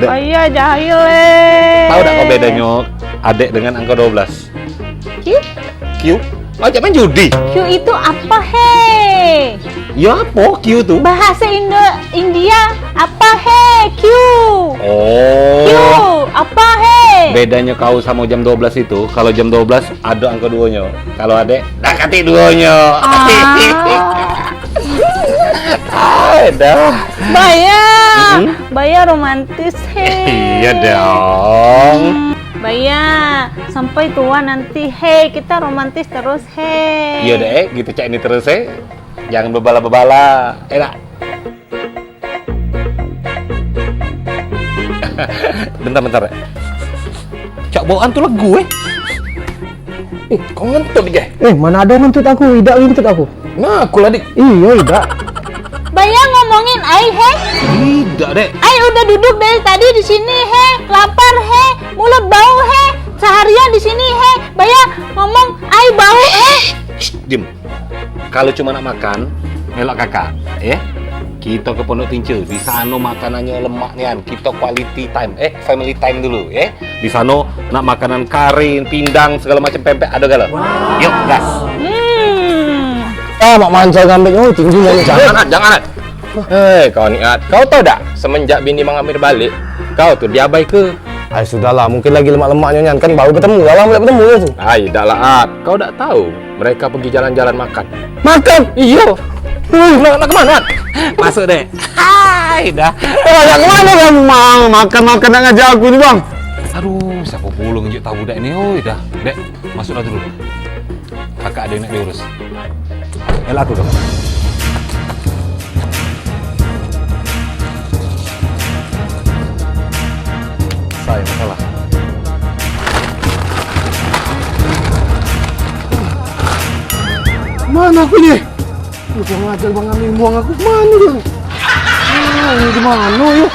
Ayah jahil Tahu tak kau bedanya adek dengan angka 12? Q? Q? Macam main judi. Q itu apa he? Ya apa Q tuh? Bahasa India apa he? Q. Oh. Q apa he? Bedanya kau sama jam 12 itu, kalau jam 12 ada angka 2-nya. Kalau adek, dah kati 2-nya. Dah. Bayar. Bayar romantis he. Iya dong. Bayar. Sampai tua nanti he. Kita romantis terus he. Iya deh, gitu cak ini terus jangan bebala-bebala. Enak. Bentar. Cak bawaan tuh lagu kau ngentut nih, Mana ada ngentut aku, tidak ngentut aku. Nah, aku lah dik. Iya, tidak. Bayar ngomongin ai he. Tidak deh. Ai udah duduk dari tadi di sini he. Lapar he. Mulut bau he. Seharian di sini he. Bayar ngomong ai bau he. Dim. Kalau cuma nak makan, melok kakak, Kita ke Pondok Tince, di sana makanannya lemak nian. Kita quality time, family time dulu, Di sana nak makanan karing, pindang, segala macam pempek ada gala. Yuk, gas. Mak mancal ngambil, tinggi banget. Jangan. Kau niat. Kau tahu tak? Semenjak bini mengambil balik, kau tuh diabai ke? Sudahlah, mungkin lagi lemak-lemaknya kan baru ketemu, lama tidak ketemu ya tuh. Tak lah, At. Kau tak tahu? Mereka pergi jalan-jalan makan. Makan? Iya. Nak kemana? Masuk deh. Hai, dah. Yang mana kamu mau makan nak ngajak aku nih bang? Aduh, siapa pula ngejuk tahu budak ini? Dah, dek, masuklah dulu. Kakak ada yang nak diurus. Aku dong. Saya masalah. Mana aku nih? Udah ngajar bang Amin buang aku kemana dia? Ini gimana yuk?